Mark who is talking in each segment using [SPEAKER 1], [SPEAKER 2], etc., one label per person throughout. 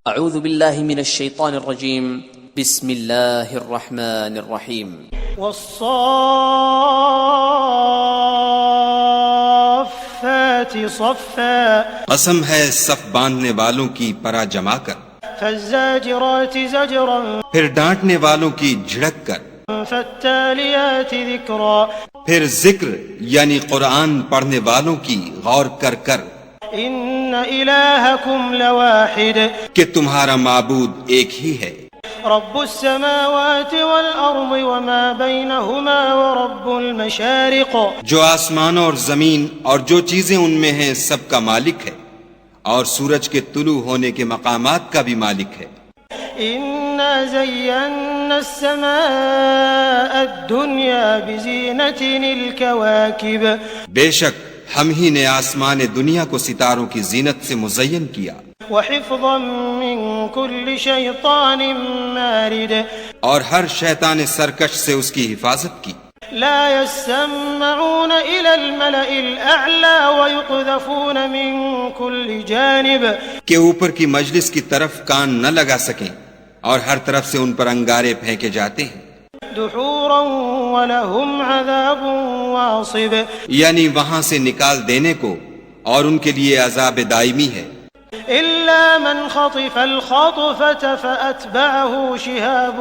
[SPEAKER 1] اعوذ باللہ من الشیطان الرجیم بسم اللہ الرحمن الرحیم
[SPEAKER 2] والصافات صفا
[SPEAKER 3] قسم ہے صف باندھنے والوں کی پرا جما کر،
[SPEAKER 2] فالزاجرات زجرا
[SPEAKER 3] پھر ڈانٹنے والوں کی جھڑک کر،
[SPEAKER 2] فالتالیات ذکرا
[SPEAKER 3] پھر ذکر یعنی قرآن پڑھنے والوں کی غور کر کر،
[SPEAKER 2] ان الہکم لواحد
[SPEAKER 3] کہ تمہارا معبود ایک ہی ہے،
[SPEAKER 2] رب السماوات والارض وما بینہما ورب المشارق
[SPEAKER 3] جو آسمانوں اور زمین اور جو چیزیں ان میں ہیں سب کا مالک ہے، اور سورج کے طلوع ہونے کے مقامات کا بھی مالک ہے۔
[SPEAKER 2] انا زینا السماء الدنیا بزینة الكواکب
[SPEAKER 3] بے شک ہم ہی نے آسمان دنیا کو ستاروں کی زینت سے مزین کیا،
[SPEAKER 2] وحفظا من كل شیطان مارد
[SPEAKER 3] اور ہر شیطان سرکش سے اس کی حفاظت کی۔
[SPEAKER 2] لا يسمعون إلى الملأ الأعلى ويقذفون من كل جانب
[SPEAKER 3] کہ اوپر کی مجلس کی طرف کان نہ لگا سکیں اور ہر طرف سے ان پر انگارے پھینکے جاتے ہیں،
[SPEAKER 2] دحورا ولهم عذاب واصب
[SPEAKER 3] یعنی وہاں سے نکال دینے کو اور ان کے لیے عذاب دائمی ہے،
[SPEAKER 2] إلا من خطف الخطفة فأتبعه شهاب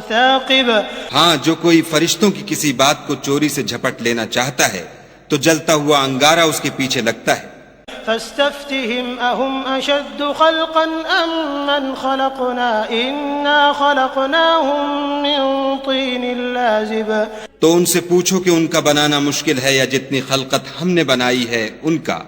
[SPEAKER 2] ثاقب
[SPEAKER 3] ہاں جو کوئی فرشتوں کی کسی بات کو چوری سے جھپٹ لینا چاہتا ہے تو جلتا ہوا انگارہ اس کے پیچھے لگتا ہے۔
[SPEAKER 2] فاستفتهم أهم أشد خلقا أم من خلقنا إنا خلقناهم من طين لازب
[SPEAKER 3] تو ان سے پوچھو کہ ان کا بنانا مشکل ہے یا جتنی خلقت ہم نے بنائی ہے ان کا،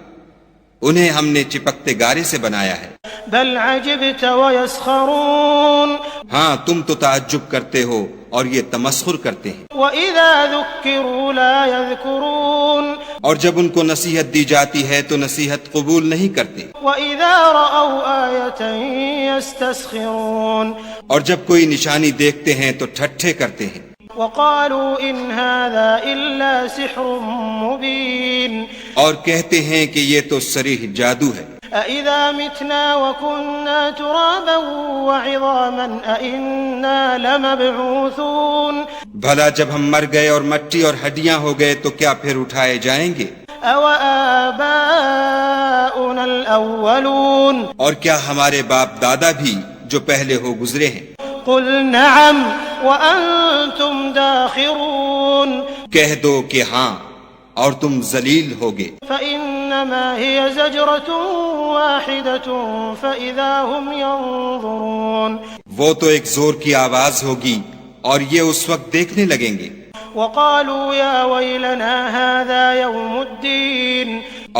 [SPEAKER 3] انہیں ہم نے چپکتے گارے سے بنایا ہے۔
[SPEAKER 2] بل عجبت ويسخرون
[SPEAKER 3] ہاں تم تو تعجب کرتے ہو اور یہ تمسخر کرتے ہیں،
[SPEAKER 2] وإذا ذكروا لا يذكرون
[SPEAKER 3] اور جب ان کو نصیحت دی جاتی ہے تو نصیحت قبول نہیں کرتے،
[SPEAKER 2] وإذا رأوا آية يستسخرون
[SPEAKER 3] اور جب کوئی نشانی دیکھتے ہیں تو ٹھٹھے کرتے ہیں،
[SPEAKER 2] وقالوا إن هذا إلا سحر مبين
[SPEAKER 3] اور کہتے ہیں کہ یہ تو صریح جادو ہے۔
[SPEAKER 2] أإذا متنا وكنا ترابا وعظاما أإنا لمبعوثون
[SPEAKER 3] بھلا جب ہم مر گئے اور مٹی اور ہڈیاں ہو گئے تو کیا پھر اٹھائے جائیں گے؟
[SPEAKER 2] أوآباؤنا الأولون
[SPEAKER 3] اور کیا ہمارے باپ دادا بھی جو پہلے ہو گزرے ہیں؟
[SPEAKER 2] قل نعم وأنتم داخرون
[SPEAKER 3] کہہ دو کہ ہاں اور تم ذلیل ہوگے۔
[SPEAKER 2] فإنما هي زجرة واحدة فإذا هم ينظرون
[SPEAKER 3] وہ تو ایک زور کی آواز ہوگی اور یہ اس وقت دیکھنے لگیں گے،
[SPEAKER 2] وقالوا يا ويلنا هذا يوم الدين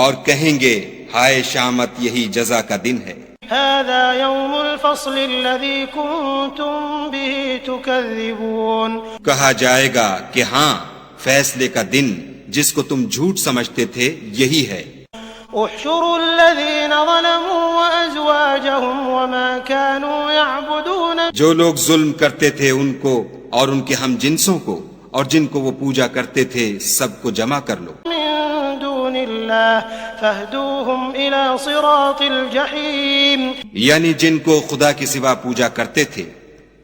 [SPEAKER 3] اور کہیں گے ہائے شامت یہی جزا کا دن ہے،
[SPEAKER 2] هذا يوم الفصل الذي كنتم به تكذبون
[SPEAKER 3] کہا جائے گا کہ ہاں فیصلے کا دن جس کو تم جھوٹ سمجھتے تھے یہی ہے۔
[SPEAKER 2] احشروا الذين ظلموا وازواجهم وما كانوا يعبدون
[SPEAKER 3] جو لوگ ظلم کرتے تھے ان کو اور ان کے ہم جنسوں کو اور جن کو وہ پوجا کرتے تھے سب کو جمع کر لو،
[SPEAKER 2] من دون الله فاهدوهم الى صراط الجحيم
[SPEAKER 3] یعنی جن کو خدا کے سوا پوجا کرتے تھے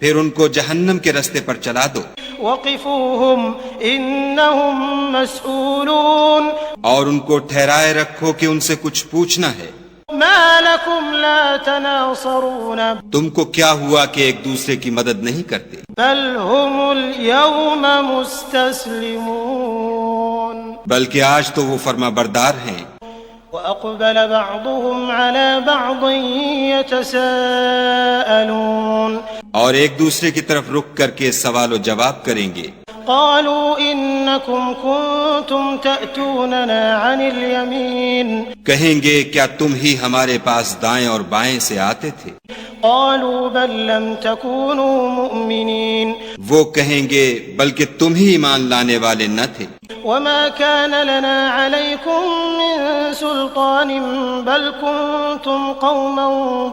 [SPEAKER 3] پھر ان کو جہنم کے رستے پر چلا دو،
[SPEAKER 2] وقفوهم انهم مسئولون
[SPEAKER 3] اور ان کو ٹھہرائے رکھو کہ ان سے کچھ پوچھنا ہے۔
[SPEAKER 2] ما لكم لا تناصرون
[SPEAKER 3] تم کو کیا ہوا کہ ایک دوسرے کی مدد نہیں کرتے؟
[SPEAKER 2] بل هم اليوم مستسلمون
[SPEAKER 3] بلکہ آج تو وہ فرما بردار ہیں۔
[SPEAKER 2] وأقبل بعضهم على بعض يتساءلون
[SPEAKER 3] اور ایک دوسرے کی طرف رک کر کے سوال و جواب کریں گے،
[SPEAKER 2] قالوا إنكم كنتم تأتوننا عن اليمين
[SPEAKER 3] کہیں گے کیا تم ہی ہمارے پاس دائیں اور بائیں سے آتے تھے؟
[SPEAKER 2] قالوا بل لم تكونوا مؤمنين
[SPEAKER 3] وہ کہیں گے بلکہ تم ہی ایمان لانے والے نہ تھے،
[SPEAKER 2] وما كان لنا عليكم من سلطان بل كنتم قوما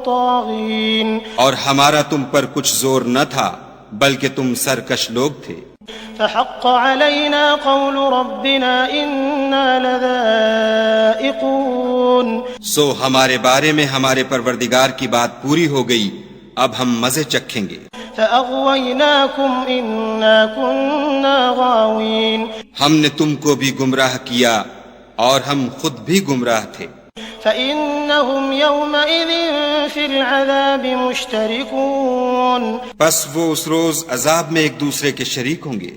[SPEAKER 2] طاغين
[SPEAKER 3] اور ہمارا تم پر کچھ زور نہ تھا بلکہ تم سرکش لوگ تھے۔
[SPEAKER 2] فحق علينا قول ربنا إنا لذائقون
[SPEAKER 3] سو ہمارے بارے میں ہمارے پروردگار کی بات پوری ہو گئی، اب ہم مزے چکھیں گے۔
[SPEAKER 2] فأغويناكم إنا كنا غاوين
[SPEAKER 3] ہم نے تم کو بھی گمراہ کیا اور ہم خود بھی گمراہ تھے۔
[SPEAKER 2] فإنهم يومئذ في العذاب مشتركون
[SPEAKER 3] پس وہ اس روز عذاب میں ایک دوسرے کے شریک ہوں گے۔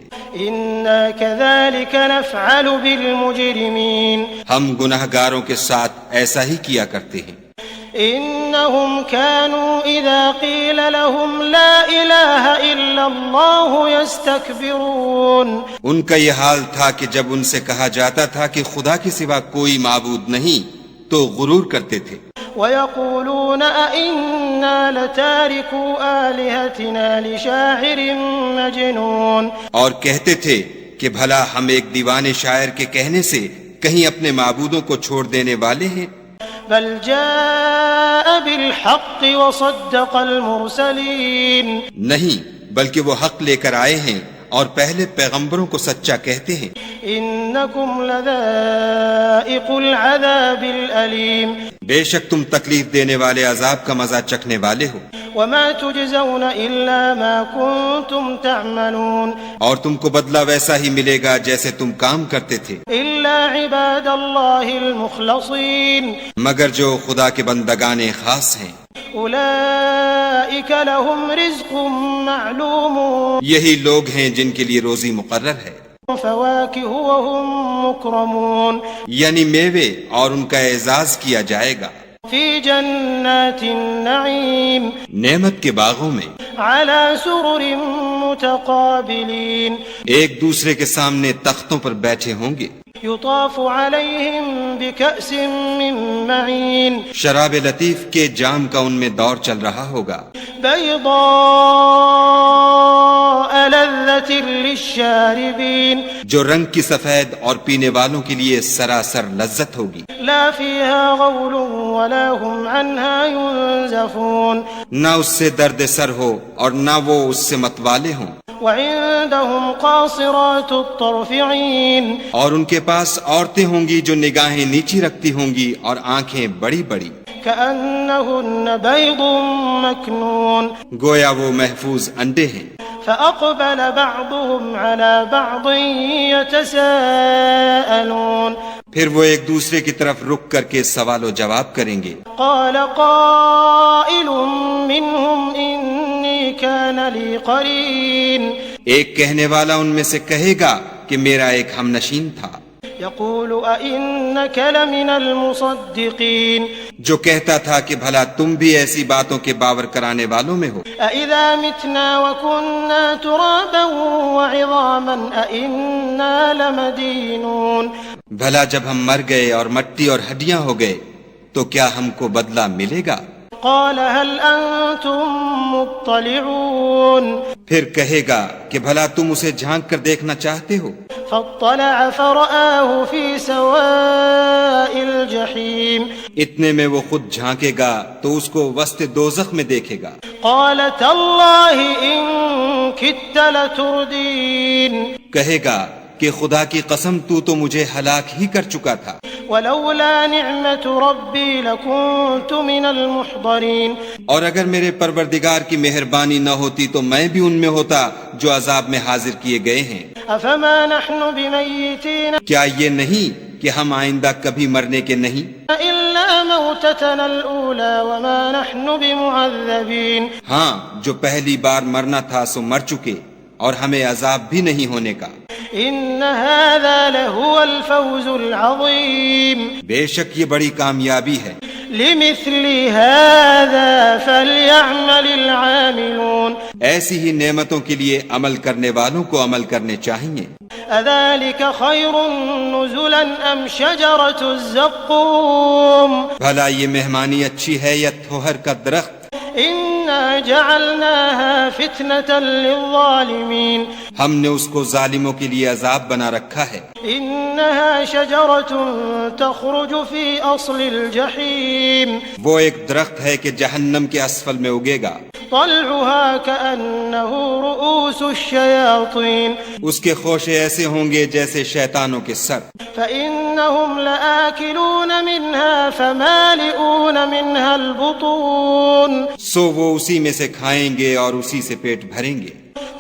[SPEAKER 2] إنا كذلك نفعل بالمجرمين
[SPEAKER 3] ہم گناہگاروں کے ساتھ ایسا ہی کیا کرتے ہیں۔
[SPEAKER 2] إنهم كانوا إذا قيل لهم لا إله إلا الله يستكبرون
[SPEAKER 3] ان کا یہ حال تھا کہ جب ان سے کہا جاتا تھا کہ خدا کے سوا کوئی معبود نہیں تو غرور کرتے تھے۔
[SPEAKER 2] ويقولون أئنا لتاركو آلهتنا لشاعر مجنون
[SPEAKER 3] اور کہتے تھے کہ بھلا ہم ایک دیوانے شاعر کے کہنے سے کہیں اپنے معبودوں کو چھوڑ دینے والے ہیں؟
[SPEAKER 2] بل جاء بالحق وصدق المرسلين
[SPEAKER 3] نہیں، بلکہ وہ حق لے کر آئے ہیں اور پہلے پیغمبروں کو سچا کہتے ہیں۔
[SPEAKER 2] إنكم لذائق العذاب الأليم
[SPEAKER 3] بے شک تم تکلیف دینے والے عذاب کا مزہ چکھنے والے ہو،
[SPEAKER 2] وما تجزون إلا ما كنتم تعملون
[SPEAKER 3] اور تم کو بدلہ ویسا ہی ملے گا جیسے تم کام کرتے تھے،
[SPEAKER 2] إلا عباد الله المخلصين
[SPEAKER 3] مگر جو خدا کے بندگان خاص ہیں۔
[SPEAKER 2] أولئك لهم رزق معلوم
[SPEAKER 3] یہی لوگ ہیں جن کے لیے روزی مقرر ہے،
[SPEAKER 2] فواكه وهم مكرمون
[SPEAKER 3] یعنی میوے، اور ان کا اعزاز کیا جائے گا
[SPEAKER 2] في جنات النعيم
[SPEAKER 3] نعمت کے باغوں میں،
[SPEAKER 2] على سرر متقابلين
[SPEAKER 3] ایک دوسرے کے سامنے تختوں پر بیٹھے ہوں گے،
[SPEAKER 2] يطاف عليهم بكأس من معين
[SPEAKER 3] شراب لطیف کے جام کا ان میں دور چل رہا ہوگا،
[SPEAKER 2] بيضاء لذة للشاربين
[SPEAKER 3] جو رنگ کی سفید اور پینے والوں کے لیے سراسر لذت ہوگی،
[SPEAKER 2] لا فيها غول ولا هم عنها ينزفون
[SPEAKER 3] نہ اس سے درد سر ہو اور نہ وہ اس سے متوالے ہوں،
[SPEAKER 2] وعندهم قاصرات الطرف عين
[SPEAKER 3] اور ان کے پاس عورتیں ہوں گی جو نگاہیں نیچی رکھتی ہوں گی اور آنکھیں بڑی بڑی،
[SPEAKER 2] كأنهن بيض مكنون
[SPEAKER 3] گویا وہ محفوظ انڈے ہیں۔
[SPEAKER 2] فأقبل بعضهم على بعض يتساءلون
[SPEAKER 3] پھر وہ ایک دوسرے کی طرف رک کر کے سوال و جواب کریں گے۔
[SPEAKER 2] قال قائل منهم إني كان لي قرين
[SPEAKER 3] ایک کہنے والا ان میں سے کہے گا کہ میرا ایک ہم نشین تھا،
[SPEAKER 2] يقول أئنك لمن المصدقين
[SPEAKER 3] جو کہتا تھا کہ بھلا تم بھی ایسی باتوں کے باور کرانے والوں میں ہو،
[SPEAKER 2] أإذا متنا وكنا ترابا وعظاما أئنا لمدينون
[SPEAKER 3] بھلا جب ہم مر گئے اور مٹی اور ہڈیاں ہو گئے تو کیا ہم کو بدلہ ملے گا؟
[SPEAKER 2] قال هل أنتم مطلعون
[SPEAKER 3] پھر کہے گا کہ بھلا تم اسے جھانک کر دیکھنا چاہتے ہو؟
[SPEAKER 2] فاطلع فرآه في سواء الجحيم
[SPEAKER 3] اتنے میں وہ خود جھانکے گا تو اس کو وسط دوزخ میں دیکھے گا،
[SPEAKER 2] قال تالله إن كدت لتردين
[SPEAKER 3] کہے گا کہ خدا کی قسم تو مجھے ہلاک ہی کر چکا تھا،
[SPEAKER 2] ولولا نعمة ربي لكنت من المحضرين
[SPEAKER 3] اور اگر میرے پروردگار کی مہربانی نہ ہوتی تو میں بھی ان میں ہوتا جو عذاب میں حاضر کیے گئے ہیں۔
[SPEAKER 2] أفما نحن بميتين
[SPEAKER 3] کیا یہ نہیں کہ ہم آئندہ کبھی مرنے کے نہیں،
[SPEAKER 2] إلا موتتنا الأولى وما نحن بمعذبين
[SPEAKER 3] ہاں جو پہلی بار مرنا تھا سو مر چکے اور ہمیں عذاب بھی نہیں ہونے کا۔
[SPEAKER 2] إن هذا لهو الفوز العظيم
[SPEAKER 3] بے شک یہ بڑی کامیابی ہے،
[SPEAKER 2] لمثل هذا فليعمل العاملون
[SPEAKER 3] ایسی ہی نعمتوں کے لیے عمل کرنے والوں کو عمل کرنے چاہیے۔
[SPEAKER 2] أذلك خير نزلا أم شجرة الزقوم
[SPEAKER 3] بھلا یہ مہمانی اچھی ہے یا تھوہر کا درخت؟
[SPEAKER 2] إنا جعلناها فتنة للظالمين
[SPEAKER 3] ہم نے اس کو ظالموں کے لیے عذاب بنا رکھا ہے۔
[SPEAKER 2] إنها شجرة تخرج في أصل الجحيم
[SPEAKER 3] وہ ایک درخت ہے کہ جہنم کے اسفل میں اگے گا،
[SPEAKER 2] طلعها كأنه رؤوس الشياطين
[SPEAKER 3] اس کے خوشے ایسے ہوں گے جیسے شیطانوں کے سر.
[SPEAKER 2] فإنهم لآكلون منها فمالئون منها البطون
[SPEAKER 3] سو وہ اسی میں سے کھائیں گے اور اسی سے پیٹ بھریں گے.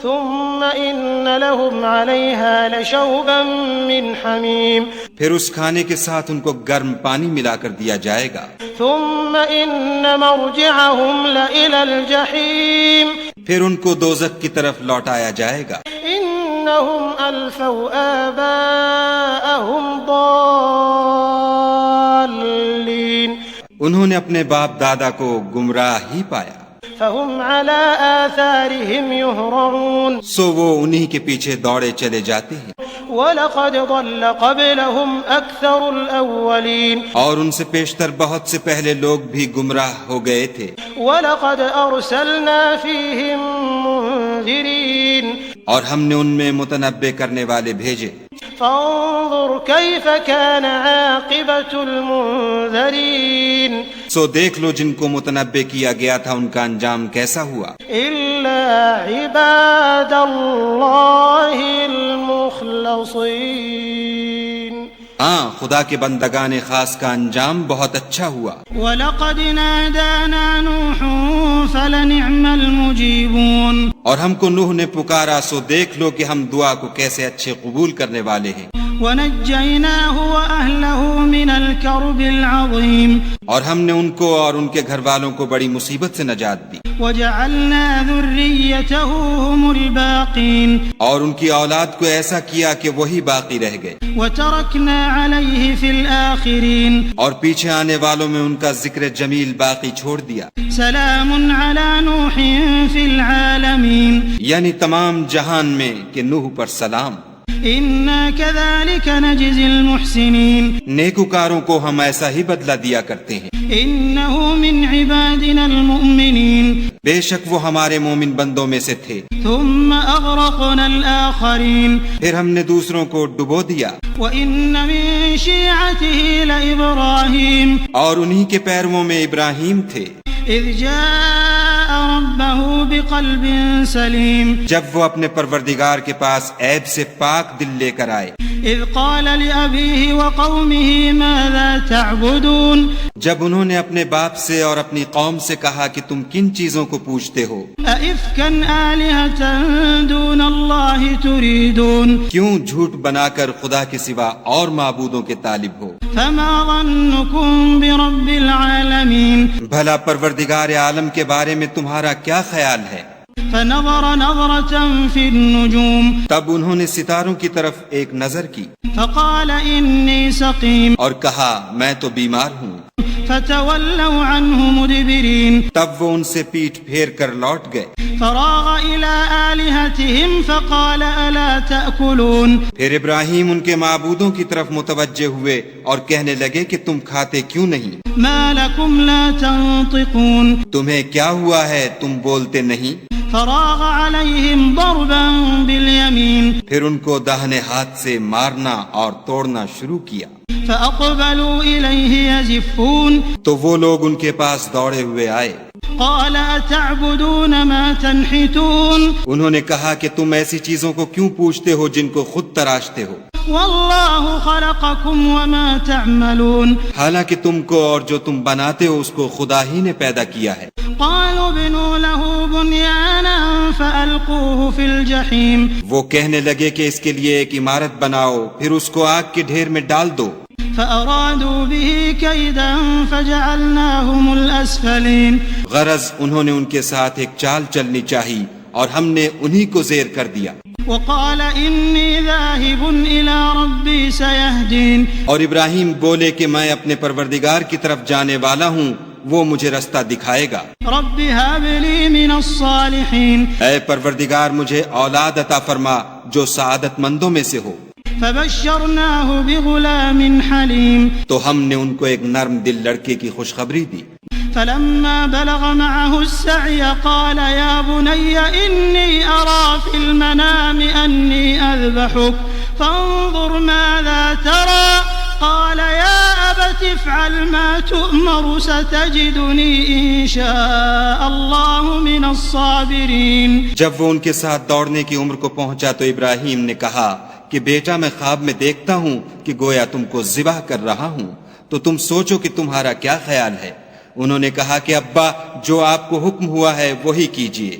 [SPEAKER 2] ثم إن لهم عليها لشوبا من حميم
[SPEAKER 3] پھر اس کھانے کے ساتھ ان کو گرم پانی ملا کر دیا جائے گا.
[SPEAKER 2] ثم إن مرجعهم لإلى الجحيم
[SPEAKER 3] پھر ان کو دوزخ کی طرف لوٹایا جائے گا.
[SPEAKER 2] إنهم ألفوا آباءهم ضالين
[SPEAKER 3] انہوں نے اپنے باپ دادا کو گمراہ ہی پایا.
[SPEAKER 2] فهم على آثارهم يهرعون
[SPEAKER 3] سو وہ انہی کے پیچھے دوڑے چلے جاتے ہیں.
[SPEAKER 2] وَلَقَدْ ضَلَّ قَبْلَهُمْ أَكْثَرُ الْأَوَّلِينَ
[SPEAKER 3] اور ان سے پیشتر بہت سے پہلے لوگ بھی گمراہ ہو گئے تھے.
[SPEAKER 2] وَلَقَدْ أَرْسَلْنَا فِيهِمْ مُنذِرِينَ
[SPEAKER 3] اور ہم نے ان میں متنبع کرنے والے بھیجے.
[SPEAKER 2] فانظر كيف كان عاقبة المنذرين
[SPEAKER 3] سو دیکھ لو جن کو متنبع کیا گیا تھا ان کا انجام کیسا ہوا.
[SPEAKER 2] إلا عباد الله المخلصين
[SPEAKER 3] ہاں خدا کے بندگان خاص کا انجام بہت اچھا ہوا.
[SPEAKER 2] وَلَقَدْ نَادَانَا نُوحٌ فَلَنِعْمَ الْمُجِيبُونَ
[SPEAKER 3] اور ہم کو نوح نے پکارا سو دیکھ لو کہ ہم دعا کو کیسے اچھے قبول کرنے والے ہیں.
[SPEAKER 2] وَنَجَّيْنَاهُ وَأَهْلَهُ مِنَ الْكَرْبِ الْعَظِيمِ
[SPEAKER 3] اور ہم نے ان کو اور ان کے گھر والوں کو بڑی مصیبت سے نجات دی.
[SPEAKER 2] وَجَعَلْنَا ذُرِّيَّتَهُ هُمُ الْبَاقِينَ
[SPEAKER 3] اور ان کی اولاد کو ایسا کیا کہ وہی باقی رہ گئے.
[SPEAKER 2] وَتَرَكْنَا عَلَيْهِ فِي الْآخِرِينَ
[SPEAKER 3] اور پیچھے آنے والوں میں ان کا ذکر جمیل باقی چھوڑ دیا.
[SPEAKER 2] سلام علی نوح فی العالمین
[SPEAKER 3] یعنی تمام جہان میں کہ نوح پر سلام.
[SPEAKER 2] انا كذلك نجزی المحسنین
[SPEAKER 3] نیکوکاروں کو ہم ایسا ہی بدلہ دیا کرتے ہیں.
[SPEAKER 2] انه من عبادنا المؤمنین
[SPEAKER 3] بے شک وہ ہمارے مومن بندوں میں سے تھے.
[SPEAKER 2] ثم اغرقنا الاخرین
[SPEAKER 3] پھر ہم نے دوسروں کو ڈبو دیا.
[SPEAKER 2] وان من شیعته لابراہیم
[SPEAKER 3] اور انہی کے پیرووں میں ابراہیم تھے.
[SPEAKER 2] اذ جاء ربه بقلب سلیم
[SPEAKER 3] جب وہ اپنے پروردگار کے پاس عیب سے پاک دل لے کر آئے.
[SPEAKER 2] اذ قال لأبيه وقومه ماذا تعبدون
[SPEAKER 3] جب انہوں نے اپنے باپ سے اور اپنی قوم سے کہا کہ تم کن چیزوں کو پوجتے ہو.
[SPEAKER 2] أئفكا آلهة دون الله تريدون
[SPEAKER 3] کیوں جھوٹ بنا کر خدا کے سوا اور معبودوں کے طالب ہو.
[SPEAKER 2] فما ظنكم برب العالمين
[SPEAKER 3] بھلا پروردگار عالم کے بارے میں تمہارا کیا خیال ہے.
[SPEAKER 2] فنظر نظرة في النجوم
[SPEAKER 3] تب انہوں نے ستاروں کی طرف ایک نظر کی
[SPEAKER 2] فقال إني سقيم
[SPEAKER 3] اور کہا میں تو بیمار ہوں.
[SPEAKER 2] فتولوا عنه مدبرين
[SPEAKER 3] تب وہ ان سے پیٹھ پھیر کر لوٹ گئے.
[SPEAKER 2] فراغ إلى آلهتهم فقال ألا تأكلون
[SPEAKER 3] پھر ابراہیم ان کے معبودوں کی طرف متوجہ ہوئے اور کہنے لگے کہ تم کھاتے کیوں نہیں.
[SPEAKER 2] ما لكم لا تنطقون
[SPEAKER 3] تمہیں کیا ہوا ہے تم بولتے نہیں.
[SPEAKER 2] فراغ عليهم ضربا باليمين
[SPEAKER 3] پھر ان کو داہنے ہاتھ سے مارنا اور توڑنا شروع کیا.
[SPEAKER 2] فأقبلوا إليه يزفون
[SPEAKER 3] تو وہ لوگ ان کے پاس دوڑے ہوئے آئے.
[SPEAKER 2] قال أتعبدون ما تنحتون
[SPEAKER 3] انہوں نے کہا کہ تم ایسی چیزوں کو کیوں پوچھتے ہو جن کو خود تراشتے ہو.
[SPEAKER 2] والله خلقكم وما تعملون
[SPEAKER 3] حالانکہ تم کو اور جو تم بناتے ہو اس کو خدا ہی نے پیدا کیا ہے.
[SPEAKER 2] قالوا ابنوا له بنيانا فألقوه في الجحيم
[SPEAKER 3] وہ کہنے لگے کہ اس کے لیے ایک عمارت بناؤ پھر اس کو آگ کے ڈھیر میں ڈال دو.
[SPEAKER 2] فأرادوا به كيدا فجعلناهم الأسفلين
[SPEAKER 3] غرض انہوں نے ان کے ساتھ ایک چال چلنی چاہی اور ہم نے انہی کو زیر کر دیا.
[SPEAKER 2] وقال إني ذاهب إلى ربي سيهدين
[SPEAKER 3] اور ابراہیم بولے کہ میں اپنے پروردگار کی طرف جانے والا ہوں وہ مجھے رستہ دکھائے گا.
[SPEAKER 2] رب هب لي من الصالحين
[SPEAKER 3] اے پروردگار مجھے اولاد عطا فرما جو سعادت مندوں میں سے ہو.
[SPEAKER 2] فبشرناه بغلام حليم
[SPEAKER 3] تو ہم نے ان کو ایک نرم دل لڑکے کی خوشخبری دی.
[SPEAKER 2] فلما بلغ معه السعي قال يا بني إني أرى في المنام أني أذبحك فانظر ماذا ترى قال يا أبت افعل ما تؤمر ستجدني إن شاء الله من الصابرين.
[SPEAKER 3] جب وہ ان کے ساتھ دوڑنے کی عمر کو پہنچا تو ابراہیم نے کہا کہ بیٹا میں خواب میں دیکھتا ہوں کہ گویا تم کو ذبح کر رہا ہوں، تو تم سوچو کہ تمہارا کیا خیال ہے؟ انہوں نے کہا کہ ابا جو آپ کو حکم ہوا ہے وہی کیجیے،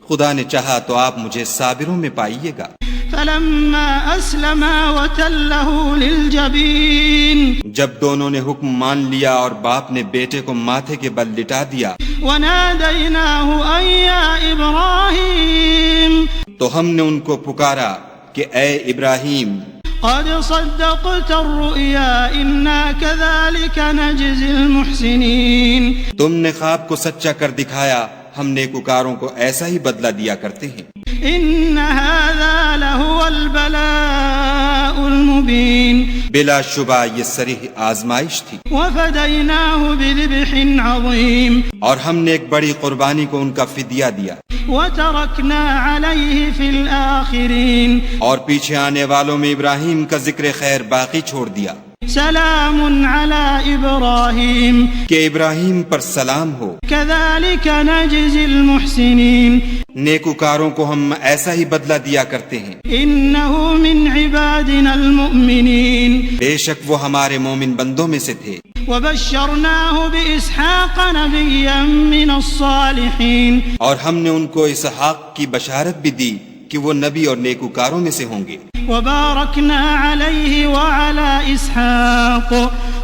[SPEAKER 3] خدا نے چاہا تو آپ مجھے صابروں میں پائیے گا۔
[SPEAKER 2] فلما أسلما وتله للجبين.
[SPEAKER 3] جب دونوں نے حکم مان لیا اور باپ نے بیٹے کو ماتھے کے بل لٹا دیا
[SPEAKER 2] وناديناه أن يا إبراهيم.
[SPEAKER 3] تو ہم نے ان کو پکارا کہ اے ابراہیم،
[SPEAKER 2] قد صدقت الرؤيا إنا كذلك نجزي المحسنين.
[SPEAKER 3] تم نے خواب کو سچا کر دکھایا، ہم نیکوکاروں کو ایسا ہی بدلہ دیا کرتے ہیں۔
[SPEAKER 2] إن هذا لهو البلاء المبين.
[SPEAKER 3] بلا شبہ یہ صریح آزمائش تھی،
[SPEAKER 2] وفديناه بذبح عظيم.
[SPEAKER 3] اور ہم نے ایک بڑی قربانی کو ان کا فدیہ دیا،
[SPEAKER 2] وتركنا عليه في الآخرين.
[SPEAKER 3] اور پیچھے آنے والوں میں ابراہیم کا ذکر خیر باقی چھوڑ دیا
[SPEAKER 2] سلام على إبراهيم.
[SPEAKER 3] کہ ابراہیم پر سلام ہو۔
[SPEAKER 2] كذلك نجزي المحسنين.
[SPEAKER 3] نیکوکاروں کو ہم ایسا ہی بدلہ دیا کرتے ہیں،
[SPEAKER 2] إنه من عبادنا المؤمنين.
[SPEAKER 3] بے شک وہ ہمارے مومن بندوں میں سے تھے۔
[SPEAKER 2] وبشرناه بإسحاق نبيا من الصالحين.
[SPEAKER 3] اور ہم نے ان کو اسحاق کی بشارت بھی دی کہ وہ نبی اور نیکوکاروں میں سے ہوں گے۔
[SPEAKER 2] وباركنا عليه وعلى إسحاق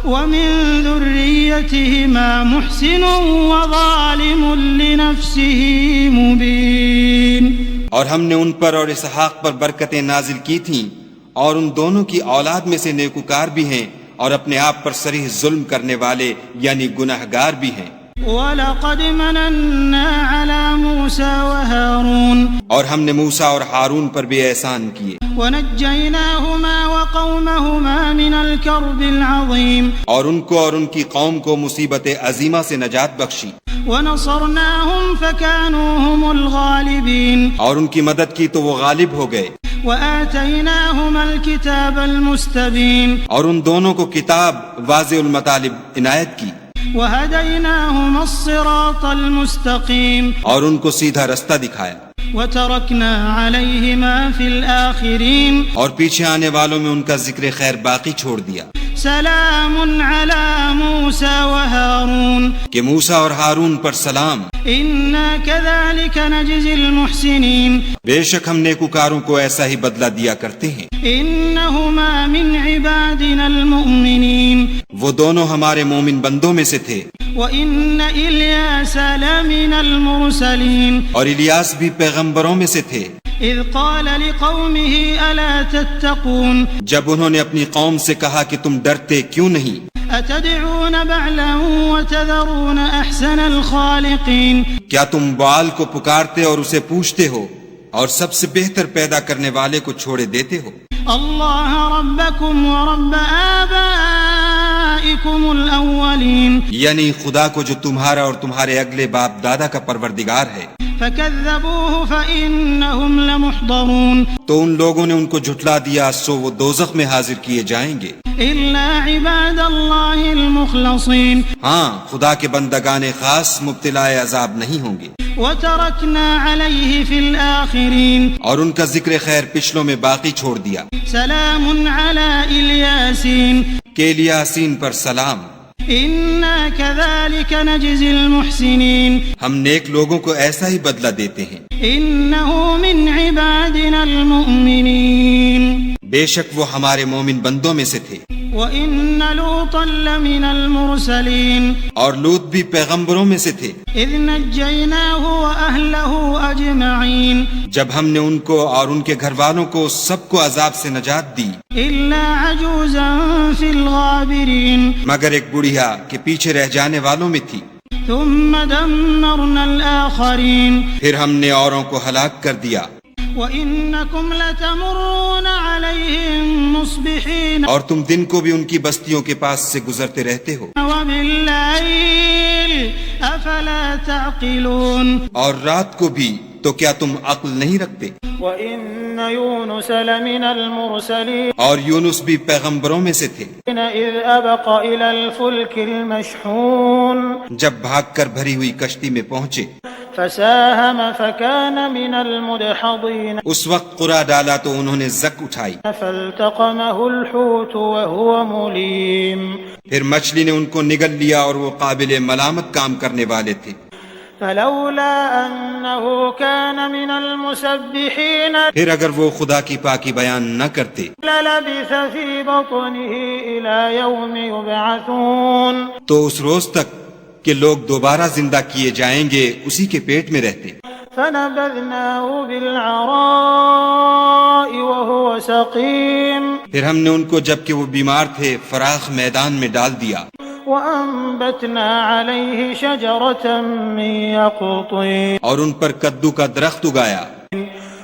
[SPEAKER 2] ومن ذريتهما محسن وظالم لنفسه مبين.
[SPEAKER 3] اور ہم نے ان پر اور اسحاق پر برکتیں نازل کی تھیں، اور ان دونوں کی اولاد میں سے نیکوکار بھی ہیں اور اپنے آپ پر صریح ظلم کرنے والے یعنی گناہگار بھی ہیں۔
[SPEAKER 2] وَلَقَدْ مَنَنَّا عَلَى مُوسَى وَهَارُونَ.
[SPEAKER 3] اور ہم نے موسیٰ اور ہارون پر بھی احسان کیے،
[SPEAKER 2] وَنَجَّيْنَاهُمَا وَقَوْمَهُمَا مِنَ الْكَرْبِ الْعَظِيمِ.
[SPEAKER 3] اور ان کو اور ان کی قوم کو مصیبت عظیمہ سے نجات بخشی،
[SPEAKER 2] وَنَصَرْنَاهُمْ فَكَانُوا هُمُ الْغَالِبِينَ.
[SPEAKER 3] اور ان کی مدد کی تو وہ غالب ہو گئے۔
[SPEAKER 2] وَآتَيْنَاهُمَا الْكِتَابَ الْمُسْتَبِينَ.
[SPEAKER 3] اور ان دونوں کو کتاب واضح المطالب عنایت کی،
[SPEAKER 2] وَهَدَيْنَاهُمَا الصِّرَاطَ الْمُسْتَقِيمَ.
[SPEAKER 3] اور ان کو سیدھا رستہ دکھایا،
[SPEAKER 2] وَتَرَكْنَا عَلَيْهِمَا فِي الْآخِرِينَ.
[SPEAKER 3] اور پیچھے آنے والوں میں ان کا ذکر خیر باقی چھوڑ دیا
[SPEAKER 2] سلام على موسى وهارون.
[SPEAKER 3] کہ موسیٰ اور ہارون پر سلام،
[SPEAKER 2] إنا كذلك نجزي المحسنين.
[SPEAKER 3] بے شک ہم نیکوکاروں کو ایسا ہی بدلہ دیا کرتے ہیں۔
[SPEAKER 2] إنهما من عبادنا المؤمنين.
[SPEAKER 3] وہ دونوں ہمارے مومن بندوں میں سے تھے،
[SPEAKER 2] وإن إلياس لمن المرسلين.
[SPEAKER 3] اور الیاس بھی پیغمبروں میں سے تھے۔
[SPEAKER 2] إذ قال لقومه ألا تتقون.
[SPEAKER 3] جب انہوں نے اپنی قوم سے کہا کہ تم ڈرتے کیوں نہیں؟
[SPEAKER 2] أتدعون بعلا وتذرون أحسن الخالقين.
[SPEAKER 3] کیا تم بعال کو پکارتے اور اسے پوچھتے ہو اور سب سے بہتر پیدا کرنے والے کو چھوڑے دیتے ہو؟
[SPEAKER 2] الله ربكم ورب آبائكم الأولين.
[SPEAKER 3] یعنی خدا کو جو تمہارا اور تمہارے اگلے باپ دادا کا پروردگار ہے۔
[SPEAKER 2] فكذبوه فإنهم لمحضرون.
[SPEAKER 3] تو ان لوگوں نے ان کو جھٹلا دیا، سو وہ دوزخ میں حاضر کیے جائیں گے۔
[SPEAKER 2] إلا عباد الله المخلصين.
[SPEAKER 3] ہاں، خدا کے بندگان خاص مبتلا عذاب نہیں ہوں گے۔
[SPEAKER 2] وتركنا عليه في الآخرين.
[SPEAKER 3] اور ان کا ذکر خیر پچھلوں میں باقی چھوڑ دیا
[SPEAKER 2] سلام على الياسين.
[SPEAKER 3] کہ الیاسین پر سلام،
[SPEAKER 2] إنا كذلك نجزي المحسنين.
[SPEAKER 3] ہم نیک لوگوں کو ایسا ہی بدلہ دیتے ہیں۔
[SPEAKER 2] إنه من عبادنا المؤمنين.
[SPEAKER 3] بے شک وہ ہمارے مومن بندوں میں سے تھے۔
[SPEAKER 2] وإن لوطا لمن المرسلين.
[SPEAKER 3] اور لوط بھی پیغمبروں میں سے تھے،
[SPEAKER 2] إذ نجيناه وأهله أجمعين.
[SPEAKER 3] جب ہم نے ان کو اور ان کے گھر والوں کو سب کو عذاب سے نجات دی،
[SPEAKER 2] إلا عجوزا في الغابرين.
[SPEAKER 3] مگر ایک بڑھیا کہ پیچھے رہ جانے والوں میں تھی۔
[SPEAKER 2] ثم دمرنا الآخرين.
[SPEAKER 3] پھر ہم نے اوروں کو ہلاک کر دیا۔
[SPEAKER 2] وَإِنَّكُمْ لَتَمُرُّونَ عَلَيْهِمْ مُصْبِحِينَ.
[SPEAKER 3] اور تم دن کو بھی ان کی بستیوں کے پاس سے گزرتے رہتے ہو،
[SPEAKER 2] وَبِاللَّيْلِ أَفَلَا تَعْقِلُونَ.
[SPEAKER 3] اور رات کو بھی، تو کیا تم عقل نہیں رکھتے؟
[SPEAKER 2] وَإِنَّ يُونُسَ لَمِنَ الْمُرْسَلِينَ
[SPEAKER 3] اور یونس بھی پیغمبروں میں سے تھے
[SPEAKER 2] إِذْ أَبَقَ إِلَى الْفُلْكِ الْمَشْحُونِ
[SPEAKER 3] جب بھاگ کر بھری ہوئی کشتی میں پہنچے
[SPEAKER 2] فساهم فكان من المدحضين
[SPEAKER 3] اس وقت قرعہ ڈالا تو انہوں نے زک اٹھائی
[SPEAKER 2] فالتقمه الحوت وهو مليم
[SPEAKER 3] پھر مچھلی نے ان کو نگل لیا اور وہ قابل ملامت کام کرنے والے تھے
[SPEAKER 2] فلولا أنه كان من المسبحين
[SPEAKER 3] پھر اگر وہ خدا کی پاکی بیان نہ کرتے
[SPEAKER 2] للبث في بطنه إلى يوم يبعثون
[SPEAKER 3] تو اس روز تک کہ لوگ دوبارہ زندہ کیے جائیں گے اسی کے پیٹ میں رہتے
[SPEAKER 2] فنبذناه بالعراء وهو سقيم
[SPEAKER 3] پھر ہم نے ان کو جبکہ وہ بیمار تھے فراخ میدان میں ڈال دیا
[SPEAKER 2] وأنبتنا عليه شجرة من يقطين
[SPEAKER 3] اور ان پر کدو کا درخت اگایا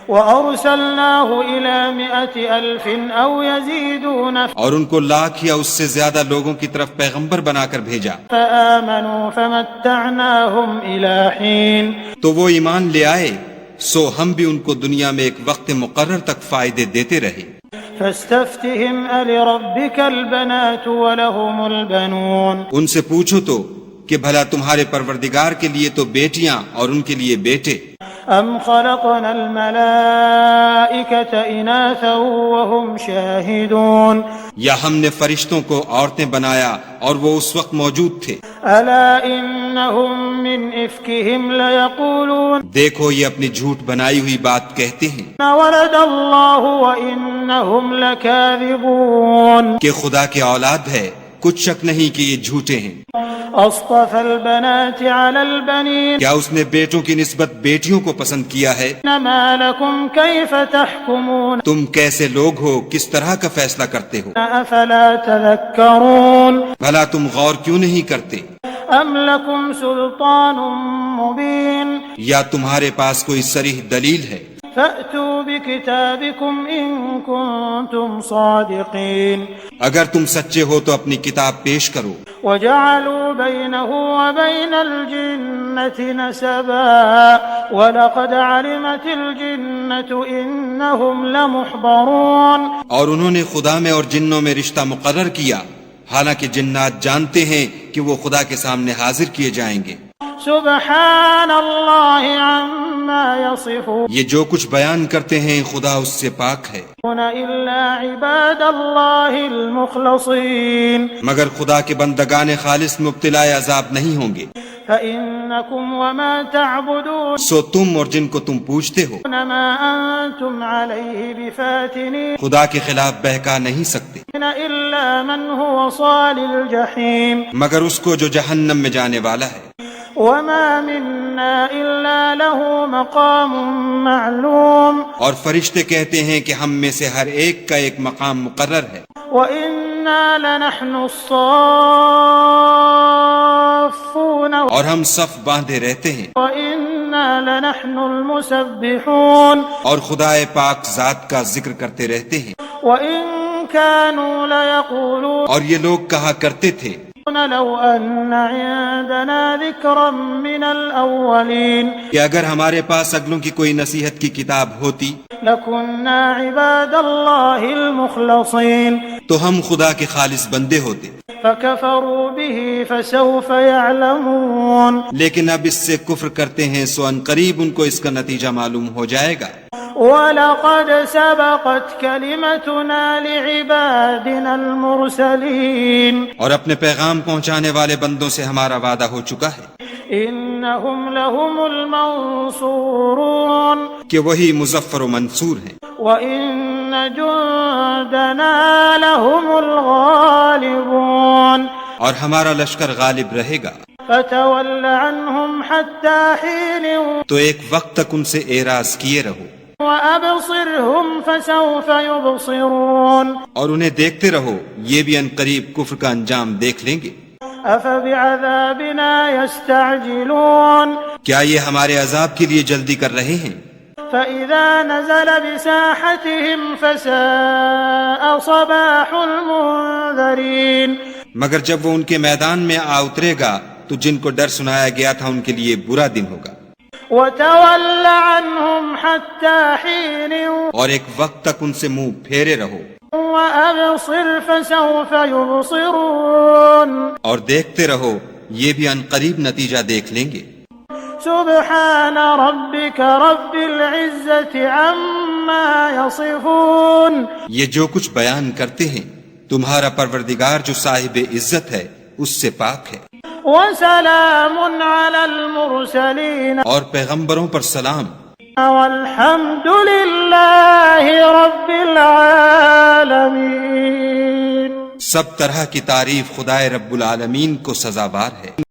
[SPEAKER 2] وأرسلناه إلى 100,000 أو يزيدون
[SPEAKER 3] اور ان کو لاکھ یا اس سے زیادہ لوگوں کی طرف پیغمبر بنا کر بھیجا
[SPEAKER 2] فآمنوا فمتعناهم إلى حين
[SPEAKER 3] تو وہ ایمان لے آئے سو ہم بھی ان کو دنیا میں ایک وقت مقرر تک فائدے دیتے رہے
[SPEAKER 2] فاستفتهم ألربك البنات ولهم البنون
[SPEAKER 3] ان سے پوچھو تو کہ بھلا تمہارے پروردگار کے لیے تو بیٹیاں اور ان کے لیے بیٹے
[SPEAKER 2] أم خلقنا الملائكة إناثا وهم شاهدون
[SPEAKER 3] یا ہم نے فرشتوں کو عورتیں بنایا اور وہ اس وقت موجود تھے
[SPEAKER 2] ألا إنهم من إفكهم ليقولون
[SPEAKER 3] دیکھو یہ اپنی جھوٹ بنائی ہوئی بات کہتے ہیں
[SPEAKER 2] ولد الله وإنهم لكاذبون
[SPEAKER 3] کہ خدا کی اولاد ہے کچھ شک نہیں کہ یہ جھوٹے ہیں
[SPEAKER 2] أصطفى البنات على البنين
[SPEAKER 3] کیا اس نے بیٹوں کی نسبت بیٹیوں کو پسند کیا ہے
[SPEAKER 2] ما لكم كيف تحكمون
[SPEAKER 3] تم کیسے لوگ ہو کس طرح کا فیصلہ کرتے ہو
[SPEAKER 2] أفلا تذكرون
[SPEAKER 3] بھلا تم غور کیوں نہیں کرتے
[SPEAKER 2] أم لكم سلطان مبين
[SPEAKER 3] یا تمہارے پاس کوئی صریح دلیل ہے
[SPEAKER 2] فأتوا بكتابكم إن كنتم صادقين
[SPEAKER 3] اگر تم سچے ہو تو اپنی کتاب پیش کرو
[SPEAKER 2] وجعلوا بينه وبين الجنة نسبا ولقد علمت الجنة إنهم لمحضرون
[SPEAKER 3] اور انہوں نے خدا میں اور جنوں میں رشتہ مقرر کیا حالانکہ جنات جانتے ہیں کہ وہ خدا کے سامنے حاضر کیے جائیں گے
[SPEAKER 2] سبحان اللہ عما يصفون
[SPEAKER 3] یہ جو کچھ بیان کرتے ہیں خدا اس سے پاک ہے
[SPEAKER 2] إلا عباد اللہ المخلصین
[SPEAKER 3] مگر خدا کے بندگان خالص مبتلا عذاب نہیں ہوں گے
[SPEAKER 2] فإنكم وما تعبدون
[SPEAKER 3] سو تم اور جن کو تم پوجتے ہو
[SPEAKER 2] ما أنتم عليه بفاتنين
[SPEAKER 3] خدا کے خلاف بہکا نہیں سکتے
[SPEAKER 2] إلا من هو صال الجحيم
[SPEAKER 3] مگر اس کو جو جہنم میں جانے والا ہے
[SPEAKER 2] وما منا إلا له مقام معلوم
[SPEAKER 3] اور فرشتے کہتے ہیں کہ ہم میں سے ہر ایک کا ایک مقام مقرر ہے
[SPEAKER 2] وإنا لنحن الصافون
[SPEAKER 3] اور ہم صف باندھے رہتے ہیں
[SPEAKER 2] وإنا لنحن المسبحون
[SPEAKER 3] اور خدا پاک ذات کا ذکر کرتے رہتے ہیں
[SPEAKER 2] وإن كانوا ليقولون
[SPEAKER 3] اور یہ لوگ کہا کرتے تھے
[SPEAKER 2] لو أن عندنا ذكرا من الأولين
[SPEAKER 3] کہ اگر ہمارے پاس اگلوں کی کوئی نصیحت کی کتاب ہوتی
[SPEAKER 2] لكنا عباد الله المخلصين
[SPEAKER 3] تو ہم خدا کے خالص بندے ہوتے
[SPEAKER 2] فكفروا به فسوف يعلمون
[SPEAKER 3] لیکن اب اس سے کفر کرتے ہیں سو ان قریب ان کو اس کا نتیجہ معلوم ہو جائے گا
[SPEAKER 2] وَلَقَدْ سَبَقَتْ كَلِمَتُنَا لِعِبَادِنَا الْمُرْسَلِينَ
[SPEAKER 3] اور اپنے پیغام پہنچانے والے بندوں سے ہمارا وعدہ ہو چکا ہے
[SPEAKER 2] إِنَّهُمْ لَهُمُ الْمَنصُورُونَ
[SPEAKER 3] کہ وہی مظفر و منصور ہیں
[SPEAKER 2] وَإِنَّ جُندَنَا لَهُمُ الْغَالِبُونَ
[SPEAKER 3] اور ہمارا لشکر غالب رہے گا
[SPEAKER 2] فَتَوَلَّ عَنْهُمْ حَتَّى حِينٍ
[SPEAKER 3] تو ایک وقت تک ان سے اعراض کیے رہو
[SPEAKER 2] وَأَبْصِرْهُمْ فَسَوْفَ يُبْصِرُونَ
[SPEAKER 3] اور انہیں دیکھتے رہو یہ بھی ان قریب کفر کا انجام دیکھ لیں گے
[SPEAKER 2] أَفَبِعَذَابِنَا يَسْتَعْجِلُونَ
[SPEAKER 3] کیا یہ ہمارے عذاب کے لیے جلدی کر رہے ہیں
[SPEAKER 2] فَإِذَا نَزَلَ بِسَاحَتِهِمْ فَسَاءَ صَبَاحُ الْمُنذَرِينَ
[SPEAKER 3] مگر جب وہ ان کے میدان میں آ اترے گا تو جن کو ڈر سنایا گیا تھا ان کے لیے برا دن ہوگا
[SPEAKER 2] وتول عنهم حتى حين
[SPEAKER 3] اور ایک وقت تک ان سے منہ پھیرے رہو،
[SPEAKER 2] وأبصر فسوف يبصرون
[SPEAKER 3] اور دیکھتے رہو، یہ بھی ان قریب نتیجہ دیکھ لیں گے۔
[SPEAKER 2] سبحان ربك رب العزة عما يصفون،
[SPEAKER 3] یہ جو کچھ بیان کرتے ہیں تمہارا پروردگار جو صاحب عزت ہے اس سے پاک ہے،
[SPEAKER 2] وسلام على المرسلين
[SPEAKER 3] اور پیغمبروں پر سلام،
[SPEAKER 2] والحمد لله رب العالمين۔
[SPEAKER 3] سب طرح کی تعریف خدائے رب العالمین کو سزاوار ہے۔